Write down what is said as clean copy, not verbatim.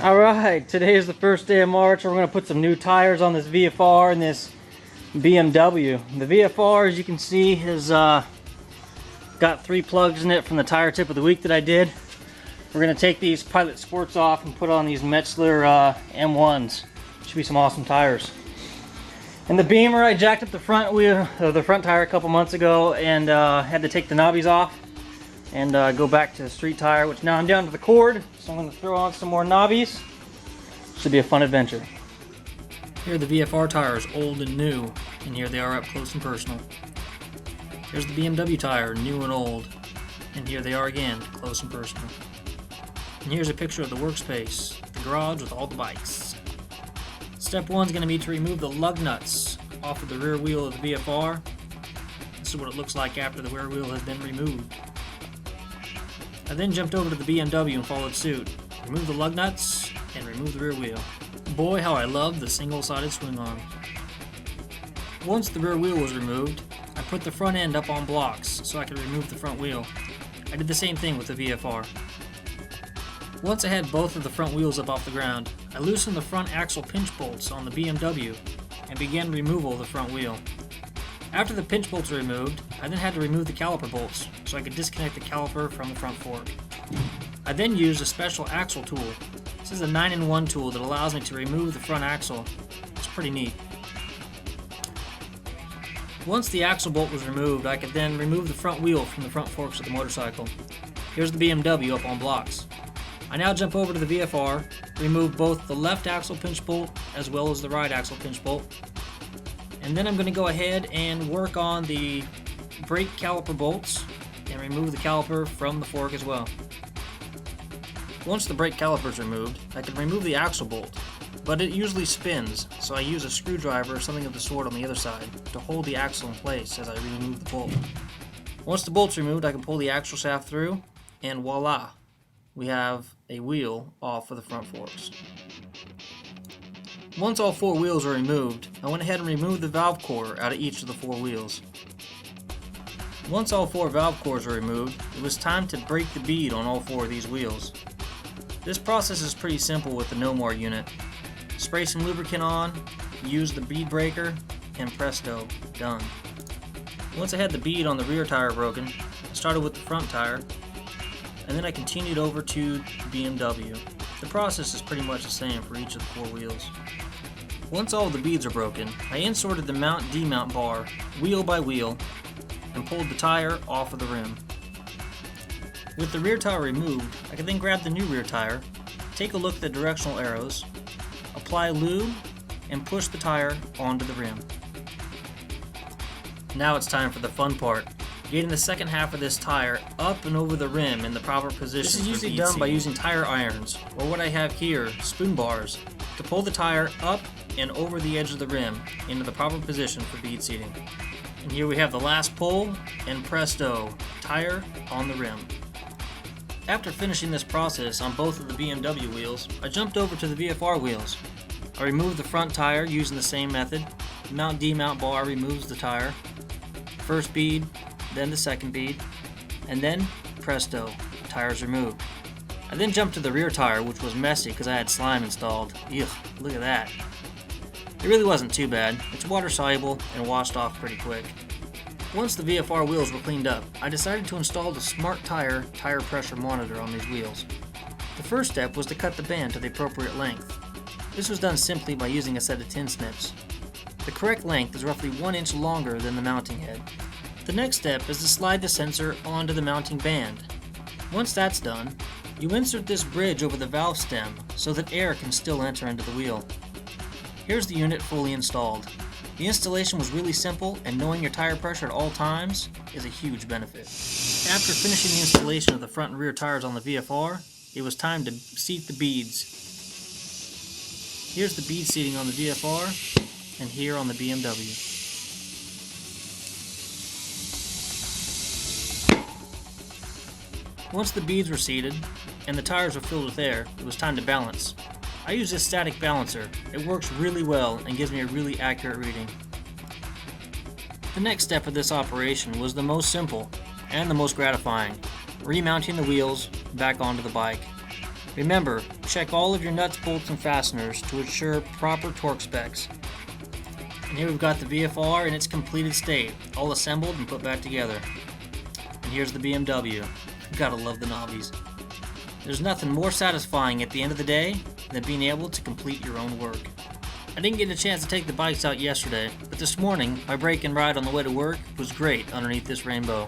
Alright, today is the first day of March. We're going to put some new tires on this VFR and this BMW. The VFR, as you can see, has got 3 plugs in it from the tire tip of the week that I did. We're going to take these Pilot Sports off and put on these Metzler M1s. Should be some awesome tires. And the Beamer, I jacked up the front wheel, the front tire a couple months ago, and had to take the knobbies off and go back to the street tire, which now I'm down to the cord, so I'm going to throw on some more knobbies. Should be a fun adventure. Here are the VFR tires, old and new, and here they are up close and personal. Here's the BMW tire, new and old, and here they are again, close and personal. And here's a picture of the workspace, the garage with all the bikes. Step 1 is going to be to remove the lug nuts off of the rear wheel of the VFR. This is what it looks like after the rear wheel has been removed. I then jumped over to the BMW and followed suit. Remove the lug nuts and remove the rear wheel. Boy, how I love the single-sided swing arm. Once the rear wheel was removed, I put the front end up on blocks so I could remove the front wheel. I did the same thing with the VFR. Once I had both of the front wheels up off the ground, I loosened the front axle pinch bolts on the BMW and began removal of the front wheel. After the pinch bolts were removed, I then had to remove the caliper bolts so I could disconnect the caliper from the front fork. I then used a special axle tool. This is a 9-in-1 tool that allows me to remove the front axle. It's pretty neat. Once the axle bolt was removed, I could then remove the front wheel from the front forks of the motorcycle. Here's the BMW up on blocks. I now jump over to the VFR, remove both the left axle pinch bolt as well as the right axle pinch bolt. And then I'm going to go ahead and work on the brake caliper bolts and remove the caliper from the fork as well. Once the brake caliper is removed, I can remove the axle bolt, but it usually spins, so I use a screwdriver or something of the sort on the other side to hold the axle in place as I remove the bolt. Once the bolt's removed, I can pull the axle shaft through, and voila, we have a wheel off of the front forks. Once all 4 wheels are removed, I went ahead and removed the valve core out of each of the 4 wheels. Once all 4 valve cores are removed, it was time to break the bead on all 4 of these wheels. This process is pretty simple with the No-More unit. Spray some lubricant on, use the bead breaker, and presto, done. Once I had the bead on the rear tire broken, I started with the front tire, and then I continued over to the BMW. The process is pretty much the same for each of the 4 wheels. Once all the beads are broken, I inserted the mount-demount bar wheel by wheel and pulled the tire off of the rim. With the rear tire removed, I can then grab the new rear tire, take a look at the directional arrows, apply lube, and push the tire onto the rim. Now it's time for the fun part, getting the second half of this tire up and over the rim in the proper position. This is usually done by using tire irons, or what I have here, spoon bars, to pull the tire up and over the edge of the rim into the proper position for bead seating. And here we have the last pull, and presto, tire on the rim. After finishing this process on both of the BMW wheels, I jumped over to the VFR wheels. I removed the front tire using the same method. The mount-demount bar removes the tire. First bead, then the second bead, and then presto, the tire's removed. I then jumped to the rear tire, which was messy because I had slime installed. Ugh, look at that. It really wasn't too bad. It's water soluble and washed off pretty quick. Once the VFR wheels were cleaned up, I decided to install the Smart Tire tire pressure monitor on these wheels. The first step was to cut the band to the appropriate length. This was done simply by using a set of tin snips. The correct length is roughly 1 inch longer than the mounting head. The next step is to slide the sensor onto the mounting band. Once that's done, you insert this bridge over the valve stem so that air can still enter into the wheel. Here's the unit fully installed. The installation was really simple, and knowing your tire pressure at all times is a huge benefit. After finishing the installation of the front and rear tires on the VFR, it was time to seat the beads. Here's the bead seating on the VFR, and here on the BMW. Once the beads were seated and the tires were filled with air, it was time to balance. I use this static balancer. It works really well and gives me a really accurate reading. The next step of this operation was the most simple and the most gratifying, remounting the wheels back onto the bike. Remember, check all of your nuts, bolts, and fasteners to ensure proper torque specs. And here we've got the VFR in its completed state, all assembled and put back together. And here's the BMW. Gotta love the knobbies. There's nothing more satisfying at the end of the day than being able to complete your own work. I didn't get a chance to take the bikes out yesterday, but this morning my break and ride on the way to work was great underneath this rainbow.